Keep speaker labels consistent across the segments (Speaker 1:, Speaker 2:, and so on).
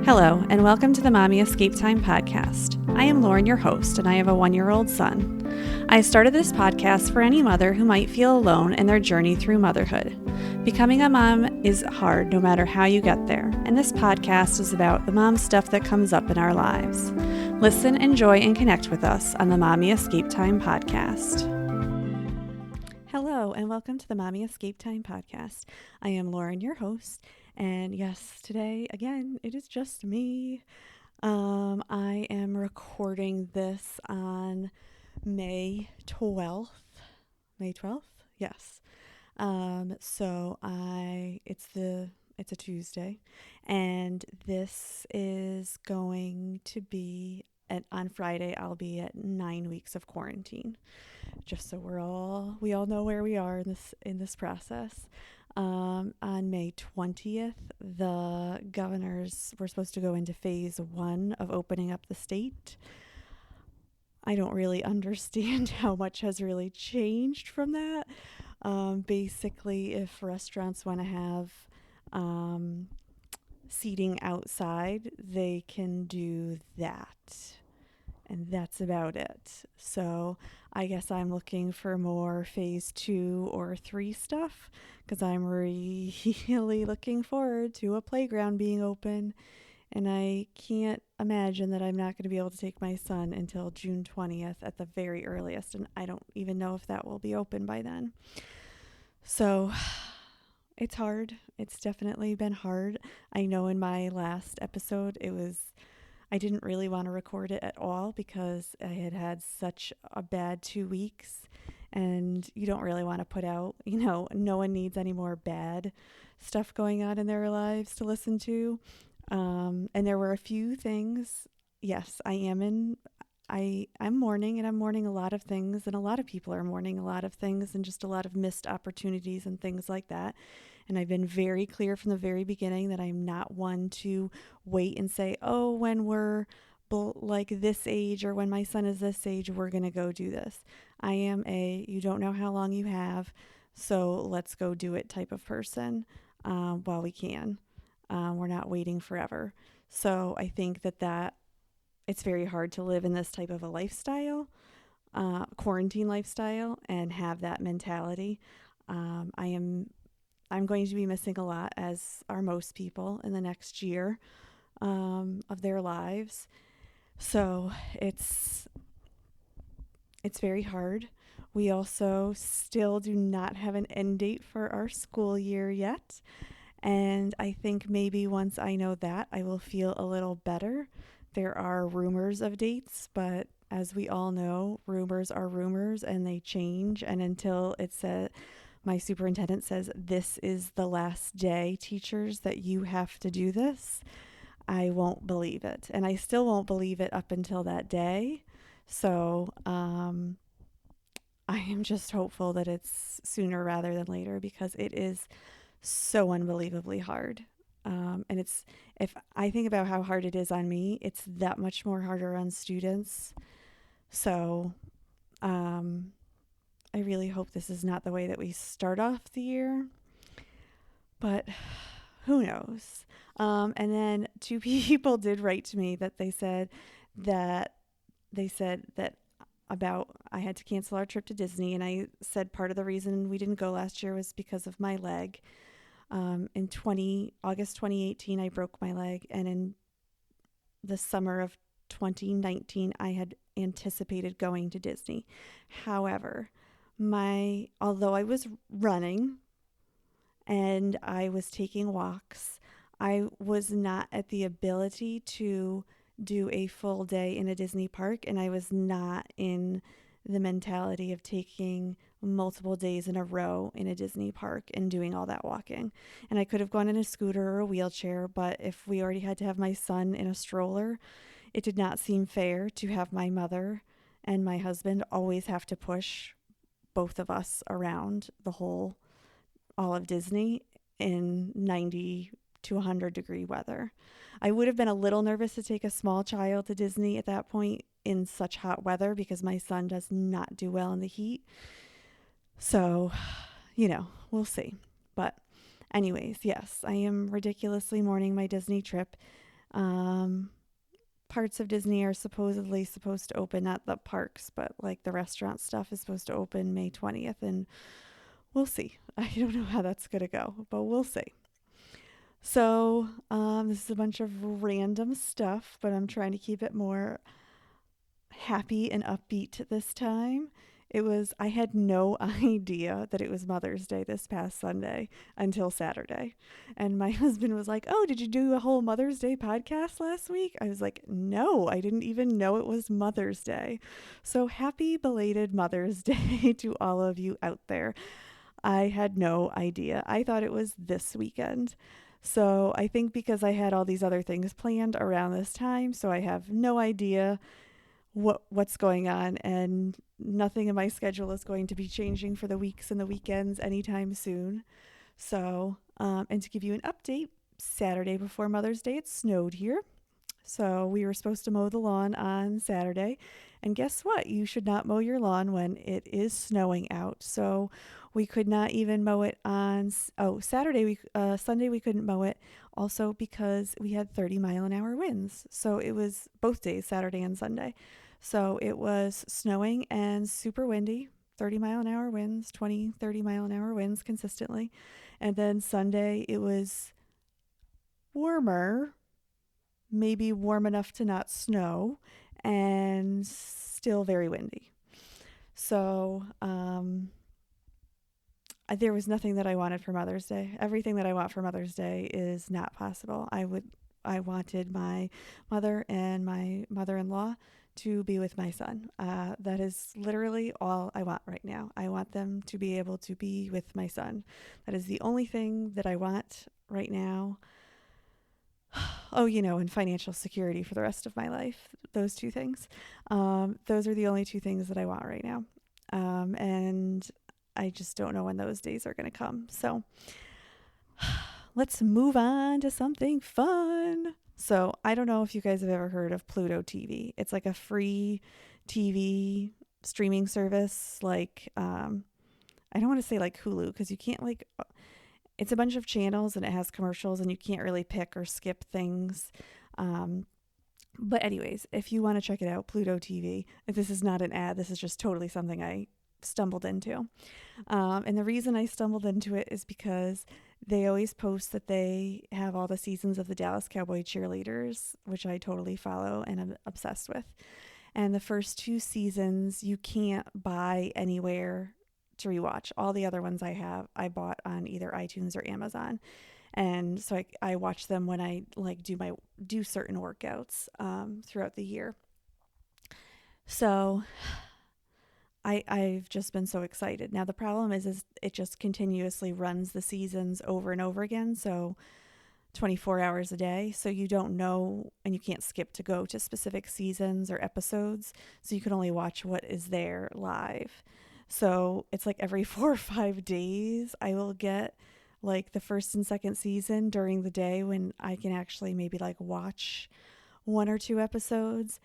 Speaker 1: Hello, and welcome to the Mommy Escape Time podcast. I am Lauren, your host, and I have a 1-year-old son. I started this podcast for any mother who might feel alone in their journey through motherhood. Becoming a mom is hard no matter how you get there, and this podcast is about the mom stuff that comes up in our lives. Listen, enjoy, and connect with us on the Mommy Escape Time podcast. Hello, and welcome to the Mommy Escape Time podcast. I am Lauren, your host. And yes, today, again, it is just me. I am recording this on May 12th. May 12th? Yes. It's a Tuesday, and this is going to be on Friday. I'll be at 9 weeks of quarantine, just so we all know where we are in this process. On May 20th, the governors were supposed to go into phase 1 of opening up the state. I don't really understand how much has really changed from that. Basically, if restaurants want to have seating outside, they can do that. And that's about it. So I guess I'm looking for more phase 2 or 3 stuff, because I'm really looking forward to a playground being open. And I can't imagine that I'm not going to be able to take my son until June 20th at the very earliest. And I don't even know if that will be open by then. So it's hard. It's definitely been hard. I know in my last episode, I didn't really want to record it at all because I had such a bad 2 weeks, and you don't really want to put out, no one needs any more bad stuff going on in their lives to listen to. And there were a few things. Yes, I'm mourning, and I'm mourning a lot of things, and a lot of people are mourning a lot of things, and just a lot of missed opportunities and things like that. And I've been very clear from the very beginning that I'm not one to wait and say, oh, when we're like this age, or when my son is this age, we're going to go do this. I am you don't know how long you have, so let's go do it type of person while we can. We're not waiting forever. So I think that it's very hard to live in this type of a lifestyle, quarantine lifestyle, and have that mentality. I'm going to be missing a lot, as are most people, in the next year of their lives. So it's very hard. We also still do not have an end date for our school year yet. And I think maybe once I know that, I will feel a little better. There are rumors of dates, but as we all know, rumors are rumors and they change. And until my superintendent says, this is the last day, teachers, that you have to do this, I won't believe it. And I still won't believe it up until that day. So I am just hopeful that it's sooner rather than later, because it is so unbelievably hard. And if I think about how hard it is on me, it's that much more harder on students. So I really hope this is not the way that we start off the year, but who knows? And then 2 people did write to me that they said that about I had to cancel our trip to Disney. And I said part of the reason we didn't go last year was because of my leg. In August 2018, I broke my leg. And in the summer of 2019, I had anticipated going to Disney. However, although I was running and I was taking walks, I was not at the ability to do a full day in a Disney park, and I was not in the mentality of taking multiple days in a row in a Disney park and doing all that walking. And I could have gone in a scooter or a wheelchair, but if we already had to have my son in a stroller, it did not seem fair to have my mother and my husband always have to push both of us around all of Disney in 90 to 100 degree weather. I would have been a little nervous to take a small child to Disney at that point in such hot weather, because my son does not do well in the heat. So, we'll see. But anyways, yes, I am ridiculously mourning my Disney trip. Um, Parts of Disney are supposedly supposed to open, not the parks, but like the restaurant stuff is supposed to open May 20th, and we'll see. I don't know how that's going to go, but we'll see. So, this is a bunch of random stuff, but I'm trying to keep it more happy and upbeat this time. I had no idea that it was Mother's Day this past Sunday until Saturday. And my husband was like, "Oh, did you do a whole Mother's Day podcast last week?" I was like, "No, I didn't even know it was Mother's Day." So happy belated Mother's Day to all of you out there. I had no idea. I thought it was this weekend. So I think because I had all these other things planned around this time, so I have no idea what's going on, and nothing in my schedule is going to be changing for the weeks and the weekends anytime soon. So, and to give you an update, Saturday before Mother's Day, it snowed here. So we were supposed to mow the lawn on Saturday. And guess what? You should not mow your lawn when it is snowing out. So we could not even mow it on Sunday we couldn't mow it also because we had 30-mile-an-hour winds. So it was both days, Saturday and Sunday. So it was snowing and super windy, 30-mile-an-hour winds, 20, 30-mile-an-hour winds consistently. And then Sunday it was warmer, maybe warm enough to not snow, and still very windy. So there was nothing that I wanted for Mother's Day. Everything that I want for Mother's Day is not possible. I wanted my mother and my mother-in-law to be with my son. That is literally all I want right now. I want them to be able to be with my son. That is the only thing that I want right now. Oh, and financial security for the rest of my life. Those two things. Those are the only two things that I want right now. And I just don't know when those days are going to come. So let's move on to something fun. So I don't know if you guys have ever heard of Pluto TV. It's like a free TV streaming service. Like, I don't want to say like Hulu because you can't it's a bunch of channels and it has commercials and you can't really pick or skip things. But anyways, if you want to check it out, Pluto TV, this is not an ad. This is just totally something I stumbled into. And the reason I stumbled into it is because they always post that they have all the seasons of the Dallas Cowboy Cheerleaders, which I totally follow and I'm obsessed with. And the first two seasons you can't buy anywhere to rewatch. All the other ones I bought on either iTunes or Amazon. And so I watch them when I do certain workouts throughout the year. So I've just been so excited. Now the problem is it just continuously runs the seasons over and over again. So 24 hours a day. So you don't know and you can't skip to go to specific seasons or episodes. So you can only watch what is there live. So it's like every 4 or 5 days, I will get like the first and second season during the day when I can actually maybe like watch 1 or 2 episodes.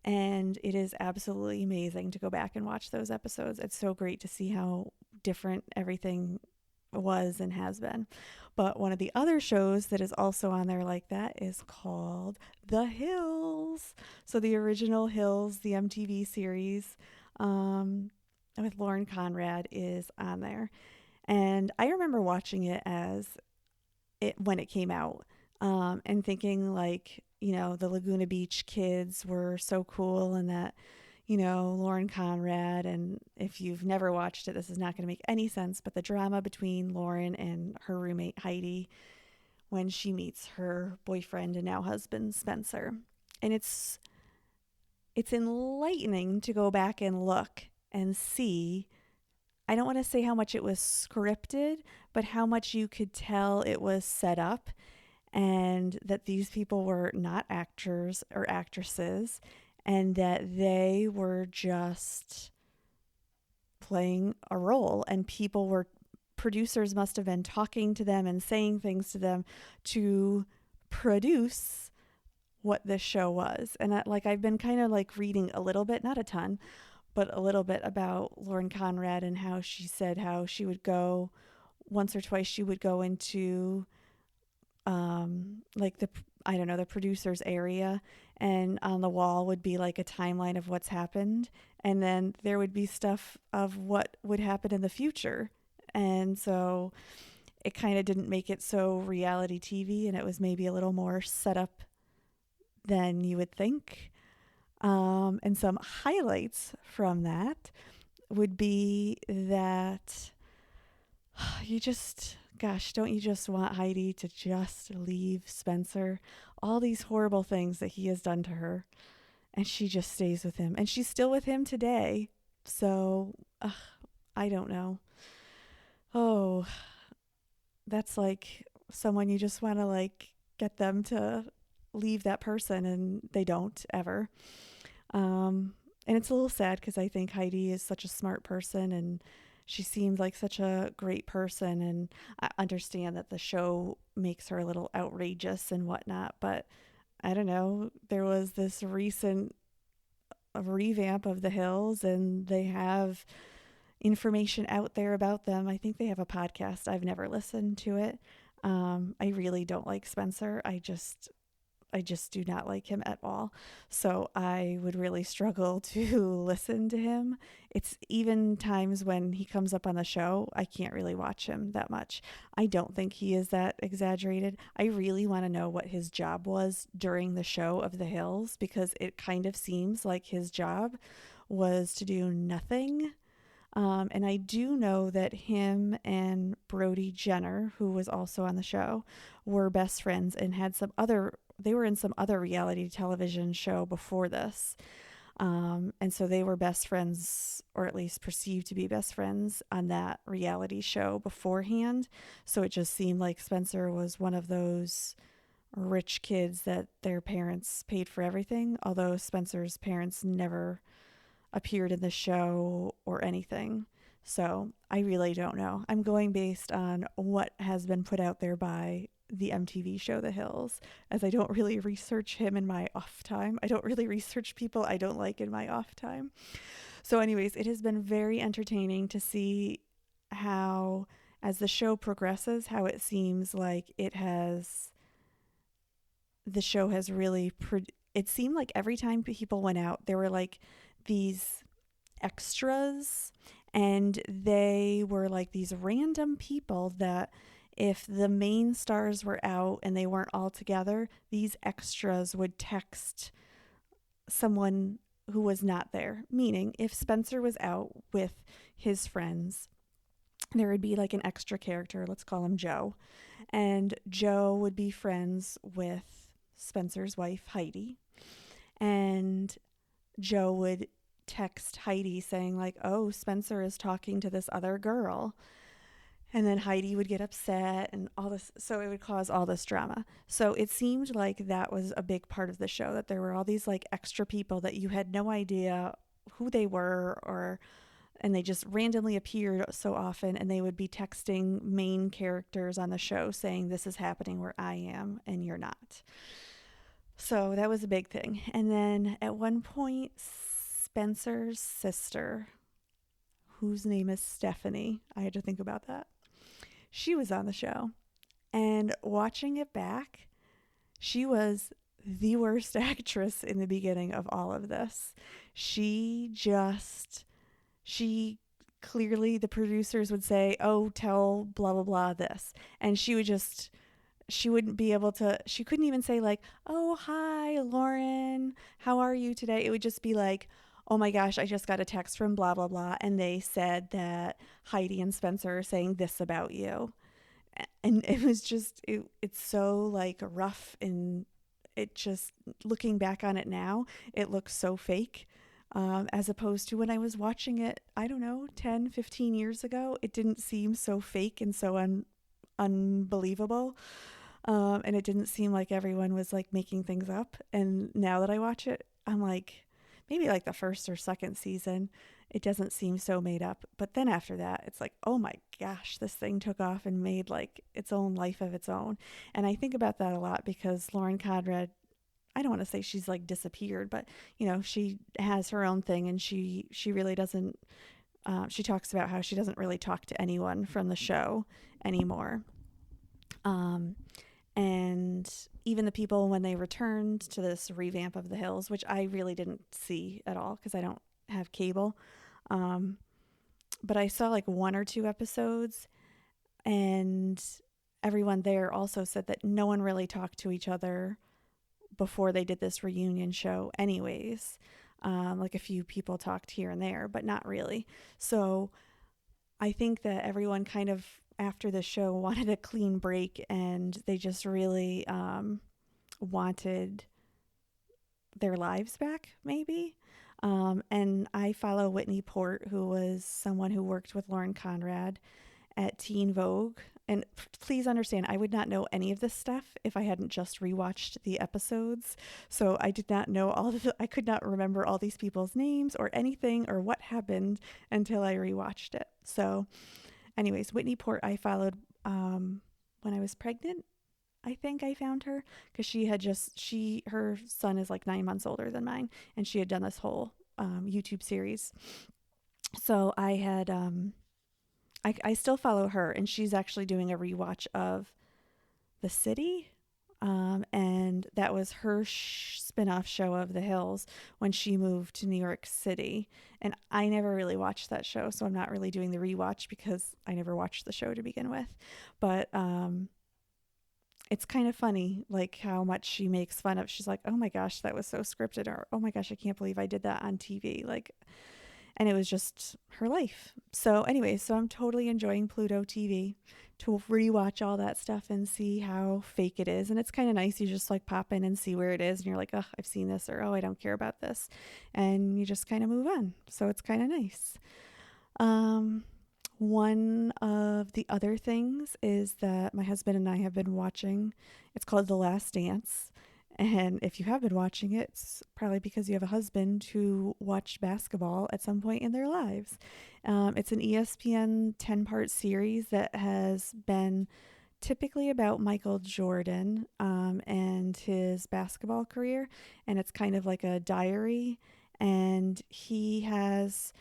Speaker 1: And it is absolutely amazing to go back and watch those episodes. It's so great to see how different everything was and has been. But one of the other shows that is also on there like that is called The Hills. So the original Hills, the MTV series, with Lauren Conrad is on there. And I remember watching it when it came out, and thinking like, the Laguna Beach kids were so cool and that, Lauren Conrad, and if you've never watched it, this is not going to make any sense, but the drama between Lauren and her roommate Heidi when she meets her boyfriend and now husband Spencer. And it's enlightening to go back and look and see. I don't want to say how much it was scripted, but how much you could tell it was set up and that these people were not actors or actresses and that they were just playing a role, and producers must have been talking to them and saying things to them to produce what this show was. And I've been kind of like reading a little bit, not a ton, but a little bit about Lauren Conrad and how she said how she would go once or twice, she would go into I don't know, the producer's area, and on the wall would be like a timeline of what's happened, and then there would be stuff of what would happen in the future. And so it kind of didn't make it so reality TV, and it was maybe a little more set up than you would think. And some highlights from that would be that you just, gosh, don't you just want Heidi to just leave Spencer? All these horrible things that he has done to her, and she just stays with him, and she's still with him today. So, I don't know. Oh, that's like someone you just want to like get them to leave that person, and they don't ever. And it's a little sad because I think Heidi is such a smart person, and she seemed like such a great person. And I understand that the show makes her a little outrageous and whatnot, but I don't know. There was this recent revamp of The Hills, and they have information out there about them. I think they have a podcast. I've never listened to it. I really don't like Spencer. I just do not like him at all. So I would really struggle to listen to him. It's even times when he comes up on the show, I can't really watch him that much. I don't think he is that exaggerated. I really want to know what his job was during the show of The Hills, because it kind of seems like his job was to do nothing. And I do know that him and Brody Jenner, who was also on the show, were best friends and had they were in some other reality television show before this. And so they were best friends, or at least perceived to be best friends, on that reality show beforehand. So it just seemed like Spencer was one of those rich kids that their parents paid for everything, although Spencer's parents never appeared in the show or anything. So I really don't know. I'm going based on what has been put out there by the MTV show The Hills, as I don't really research him in my off time. I don't really research people I don't like in my off time. So anyways, it has been very entertaining to see how, as the show progresses, how it seems like the show has really it seemed like every time people went out, there were like these extras, and they were like these random people that, if the main stars were out and they weren't all together, these extras would text someone who was not there. Meaning, if Spencer was out with his friends, there would be like an extra character, let's call him Joe, and Joe would be friends with Spencer's wife, Heidi, and Joe would text Heidi saying like, oh, Spencer is talking to this other girl. And then Heidi would get upset and all this. So it would cause all this drama. So it seemed like that was a big part of the show, that there were all these like extra people that you had no idea who they were, and they just randomly appeared so often, and they would be texting main characters on the show saying, this is happening where I am and you're not. So that was a big thing. And then at one point, Spencer's sister, whose name is Stephanie, I had to think about that, she was on the show. And watching it back, she was the worst actress in the beginning of all of this. She clearly, the producers would say, oh, tell blah, blah, blah this. And she wouldn't be able to, she couldn't even say like, oh, hi, Lauren, how are you today? It would just be like, oh my gosh, I just got a text from blah, blah, blah, and they said that Heidi and Spencer are saying this about you. And it was just, it's so like rough, and it just, looking back on it now, it looks so fake. As opposed to when I was watching it, I don't know, 10, 15 years ago, it didn't seem so fake and so unbelievable. And it didn't seem like everyone was like making things up. And now that I watch it, I'm like, maybe like the first or second season, it doesn't seem so made up. But then after that, it's like, oh my gosh, this thing took off and made like its own life of its own. And I think about that a lot because Lauren Conrad, I don't want to say she's like disappeared, but you know, she has her own thing, and she really doesn't, she talks about how she doesn't really talk to anyone from the show anymore. And even the people, when they returned to this revamp of The Hills, which I really didn't see at all because I don't have cable, um, but I saw like one or two episodes, and everyone there also said that no one really talked to each other before they did this reunion show anyways. Like a few people talked here and there, but not really. So I think that everyone kind of after the show wanted a clean break, and they just really wanted their lives back, maybe. And I follow Whitney Port, who was someone who worked with Lauren Conrad at Teen Vogue. And please understand, I would not know any of this stuff if I hadn't just rewatched the episodes. So I did not know I could not remember all these people's names or anything or what happened until I rewatched it. So, anyways, Whitney Port, I followed when I was pregnant. I think I found her because her son is like 9 months older than mine, and she had done this whole YouTube series. So I still follow her, and she's actually doing a rewatch of The City. And that was her spin-off show of The Hills when she moved to New York City. And I never really watched that show, so I'm not really doing the rewatch because I never watched the show to begin with. But it's kind of funny, like how much she makes fun of. She's like, "Oh my gosh, that was so scripted," or "Oh my gosh, I can't believe I did that on TV." Like, and it was just her life. So anyway, so I'm totally enjoying Pluto TV to rewatch all that stuff and see how fake it is. And it's kind of nice. You just like pop in and see where it is, and you're like, "Oh, I've seen this," or "Oh, I don't care about this," and you just kind of move on. So it's kind of nice. One of the other things is that my husband and I have been watching. It's called The Last Dance. And if you have been watching it, it's probably because you have a husband who watched basketball at some point in their lives. It's an ESPN 10-part series that has been typically about Michael Jordan and his basketball career. And it's kind of like a diary. And he has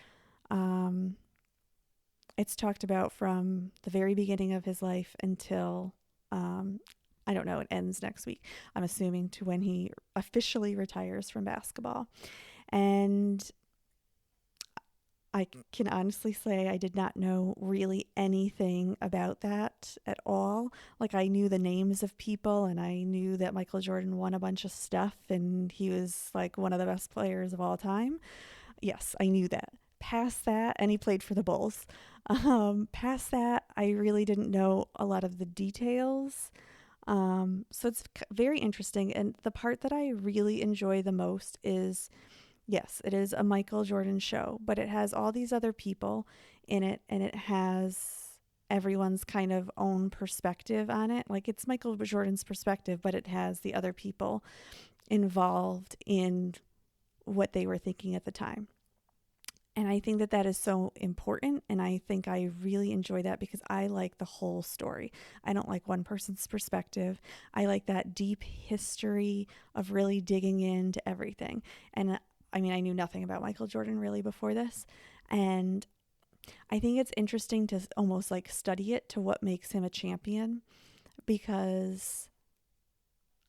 Speaker 1: it's talked about from the very beginning of his life until I don't know, it ends next week, I'm assuming, to when he officially retires from basketball. And I can honestly say I did not know really anything about that at all. Like, I knew the names of people, and I knew that Michael Jordan won a bunch of stuff and he was like one of the best players of all time. Yes, I knew that. Past that, and he played for the Bulls. Past that, I really didn't know a lot of the details. So it's very interesting. And the part that I really enjoy the most is, yes, it is a Michael Jordan show, but it has all these other people in it, and it has everyone's kind of own perspective on it. Like, it's Michael Jordan's perspective, but it has the other people involved in what they were thinking at the time. And I think that that is so important. And I think I really enjoy that because I like the whole story. I don't like one person's perspective. I like that deep history of really digging into everything. And I mean, I knew nothing about Michael Jordan really before this. And I think it's interesting to almost like study it to what makes him a champion, because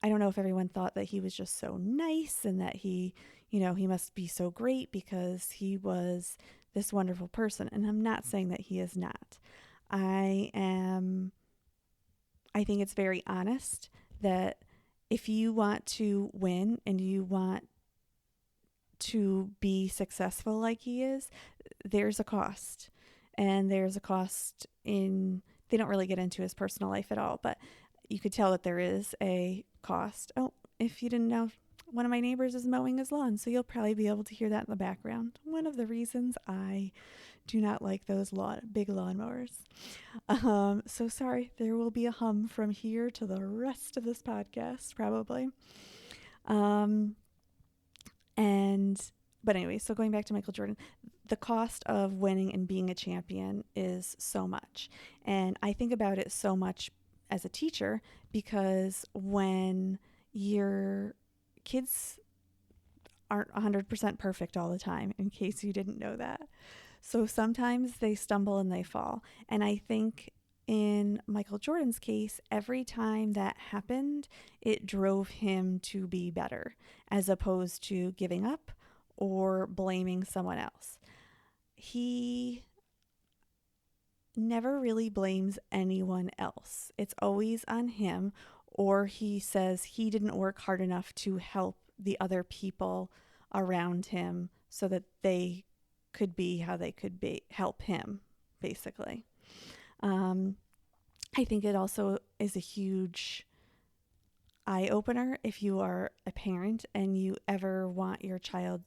Speaker 1: I don't know if everyone thought that he was just so nice and that he must be so great because he was this wonderful person. And I'm not saying that he is not. I think it's very honest that if you want to win and you want to be successful like he is, there's a cost. And there's a cost they don't really get into his personal life at all, but you could tell that there is a cost. Oh, if you didn't know, one of my neighbors is mowing his lawn, so you'll probably be able to hear that in the background. One of the reasons I do not like those big lawnmowers. So sorry, there will be a hum from here to the rest of this podcast, probably. But anyway, so going back to Michael Jordan, the cost of winning and being a champion is so much. And I think about it so much as a teacher, because when your kids aren't 100% perfect all the time, in case you didn't know that. So sometimes they stumble and they fall. And I think in Michael Jordan's case, every time that happened, it drove him to be better as opposed to giving up or blaming someone else. He never really blames anyone else. It's always on him, or he says he didn't work hard enough to help the other people around him so that they could be how they could be, help him, basically. Um, I think it also is a huge eye opener if you are a parent and you ever want your child,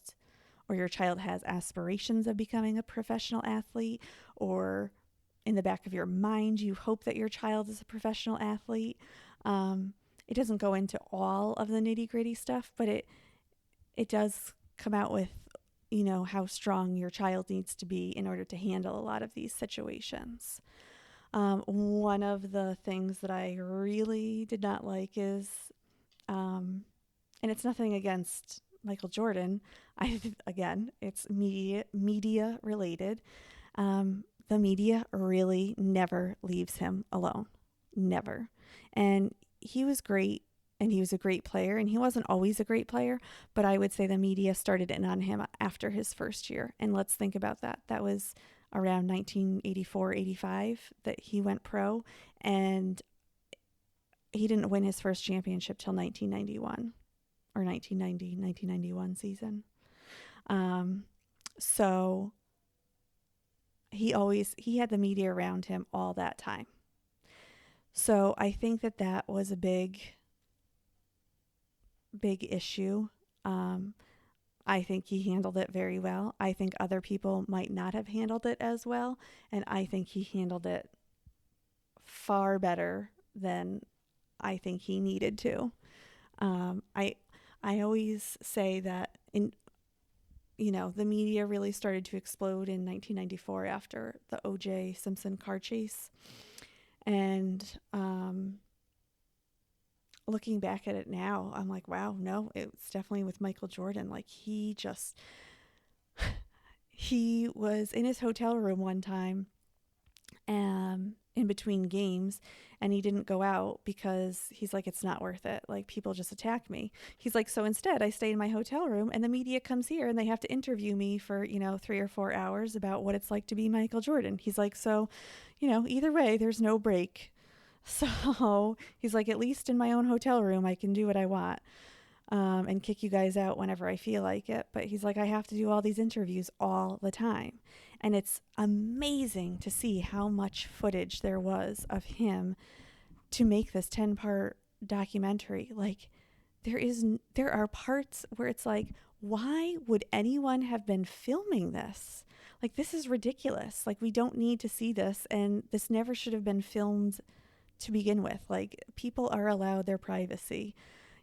Speaker 1: or your child has aspirations of becoming a professional athlete, or in the back of your mind you hope that your child is a professional athlete. It doesn't go into all of the nitty gritty stuff, but it does come out with, how strong your child needs to be in order to handle a lot of these situations. One of the things that I really did not like is, and it's nothing against Michael Jordan. Again, it's media related. The media really never leaves him alone, never. And he was great, and he was a great player, and he wasn't always a great player, but I would say the media started in on him after his first year. And let's think about that. That was around 1984-85 that he went pro, and he didn't win his first championship till 1991 or 1991 season. So he had the media around him all that time. So I think that was a big issue. I think he handled it very well. I think other people might not have handled it as well, and I think he handled it far better than I think he needed to. I always say that the media really started to explode in 1994 after the O.J. Simpson car chase, and looking back at it now, I'm like, wow, no, it's definitely with Michael Jordan. Like he was in his hotel room one time, in between games, and he didn't go out because he's like, it's not worth it. Like people just attack me. He's like, so instead I stay in my hotel room and the media comes here and they have to interview me for, 3 or 4 hours about what it's like to be Michael Jordan. He's like, so, either way, there's no break. So he's like, at least in my own hotel room, I can do what I want, and kick you guys out whenever I feel like it. But he's like, I have to do all these interviews all the time. And it's amazing to see how much footage there was of him to make this 10-part documentary. Like there are parts where it's like, why would anyone have been filming this? Like, this is ridiculous. Like, we don't need to see this, and this never should have been filmed to begin with. Like, people are allowed their privacy,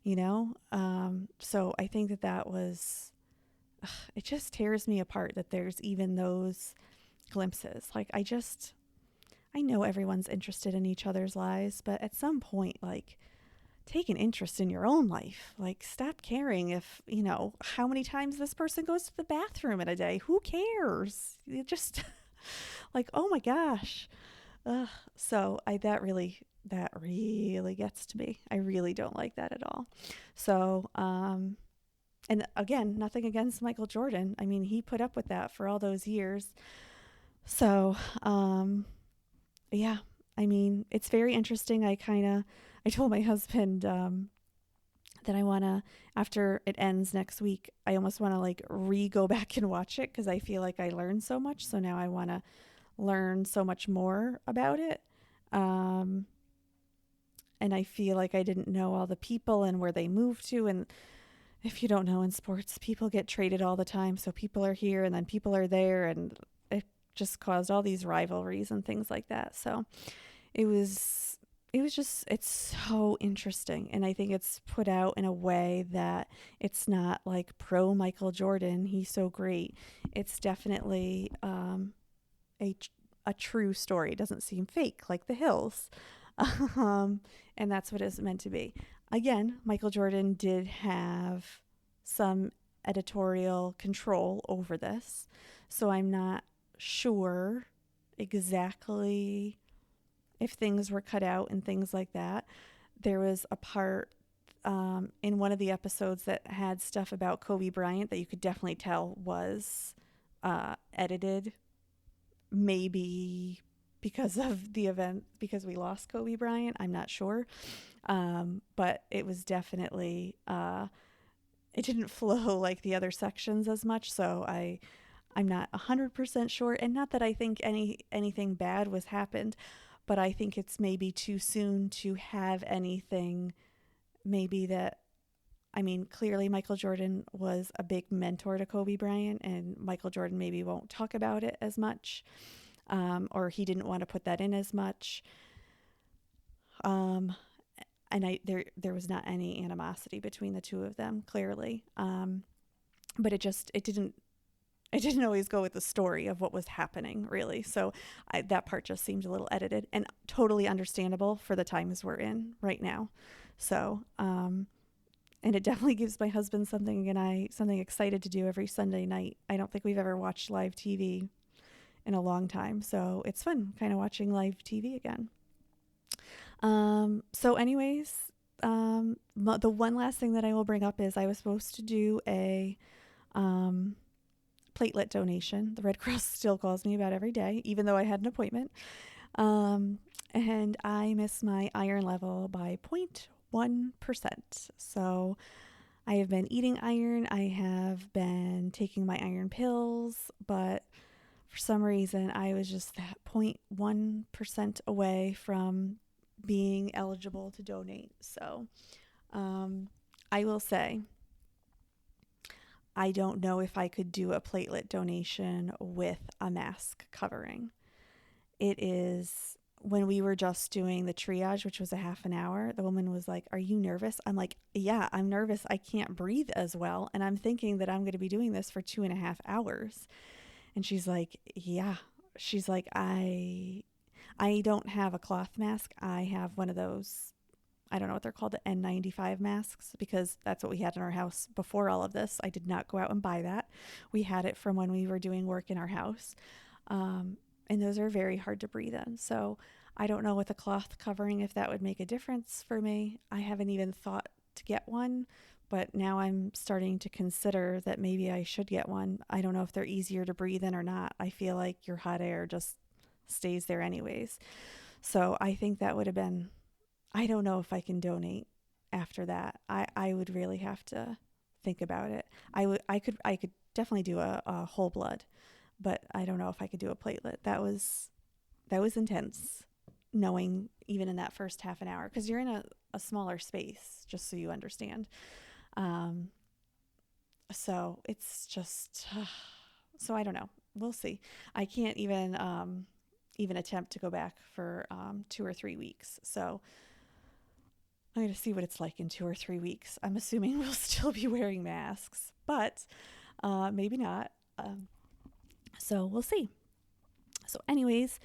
Speaker 1: so I think that was, it just tears me apart that there's even those glimpses. Like, I know everyone's interested in each other's lives, but at some point, like, take an interest in your own life. Like, stop caring if, how many times this person goes to the bathroom in a day. Who cares? You just like, oh my gosh. So that really gets to me. I really don't like that at all. So, and again, nothing against Michael Jordan. I mean, he put up with that for all those years. So, yeah, I mean, it's very interesting. I told my husband, that I want to, after it ends next week, I almost want to like go back and watch it because I feel like I learned so much. So now I want to learn so much more about it. And I feel like I didn't know all the people and where they moved to. And if you don't know, in sports, people get traded all the time. So people are here and then people are there, and it just caused all these rivalries and things like that. So it's so interesting. And I think it's put out in a way that it's not like pro Michael Jordan, he's so great. It's definitely a true story. It doesn't seem fake like The Hills. And that's what it's meant to be. Again, Michael Jordan did have some editorial control over this, so I'm not sure exactly if things were cut out and things like that. There was a part in one of the episodes that had stuff about Kobe Bryant that you could definitely tell was edited, maybe because of the event, because we lost Kobe Bryant. I'm not sure. But it was definitely, it didn't flow like the other sections as much. So I'm not 100% sure. And not that I think anything bad was happened, but I think it's maybe too soon to have anything maybe that, I mean, clearly Michael Jordan was a big mentor to Kobe Bryant, and Michael Jordan maybe won't talk about it as much, or he didn't want to put that in as much. Um, and there was not any animosity between the two of them, clearly. But it didn't always go with the story of what was happening, really. So that part just seemed a little edited, and totally understandable for the times we're in right now. So, and it definitely gives my husband something excited to do every Sunday night. I don't think we've ever watched live TV in a long time, so it's fun kind of watching live TV again. So anyways, the one last thing that I will bring up is I was supposed to do a platelet donation. The Red Cross still calls me about every day, even though I had an appointment. And I missed my iron level by 0.1%. So I have been eating iron. I have been taking my iron pills, but for some reason I was just that 0.1% away from being eligible to donate. So I will say, I don't know if I could do a platelet donation with a mask covering. It is, when we were just doing the triage, which was a half an hour, the woman was like, "Are you nervous?" I'm like, "Yeah, I'm nervous. I can't breathe as well. And I'm thinking that I'm going to be doing this for 2.5 hours." And she's like, "Yeah." She's like, I don't have a cloth mask. I have one of those, I don't know what they're called, the N95 masks, because that's what we had in our house before all of this. I did not go out and buy that. We had it from when we were doing work in our house. And those are very hard to breathe in. So I don't know with a cloth covering if that would make a difference for me. I haven't even thought to get one, but now I'm starting to consider that maybe I should get one. I don't know if they're easier to breathe in or not. I feel like your hot air just stays there anyways. So I think that would have been, I don't know if I can donate after that. I would really have to think about it. I could definitely do a whole blood, but I don't know if I could do a platelet. That was intense, knowing even in that first half an hour, because you're in a smaller space, just so you understand. Um, so it's just, so I don't know. We'll see. I can't even attempt to go back for 2 or 3 weeks. So I'm going to see what it's like in 2 or 3 weeks. I'm assuming we'll still be wearing masks, but maybe not. So we'll see. So, anyways,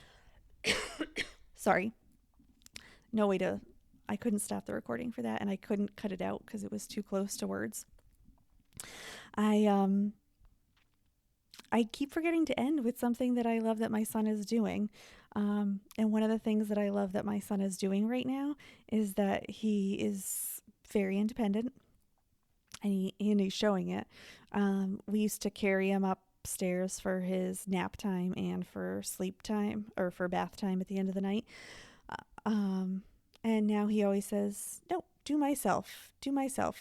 Speaker 1: sorry. No way to, I couldn't stop the recording for that, and I couldn't cut it out because it was too close to words. I keep forgetting to end with something that I love that my son is doing. And one of the things that I love that my son is doing right now is that he is very independent, and he's showing it. We used to carry him upstairs for his nap time and for sleep time, or for bath time at the end of the night. And now he always says, "No, do myself,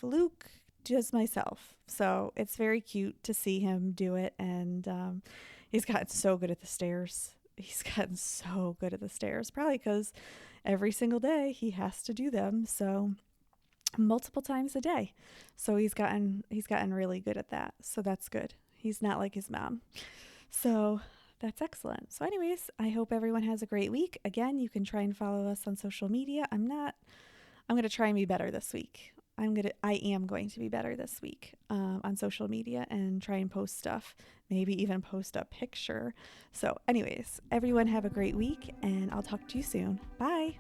Speaker 1: Luke, just myself." So it's very cute to see him do it. And he's gotten so good at the stairs. Probably because every single day he has to do them. So multiple times a day. So he's gotten really good at that. So that's good. He's not like his mom. So that's excellent. So anyways, I hope everyone has a great week. Again, you can try and follow us on social media. I'm going to try and be better this week. I am going to be better this week on social media and try and post stuff, maybe even post a picture. So anyways, everyone have a great week, and I'll talk to you soon. Bye.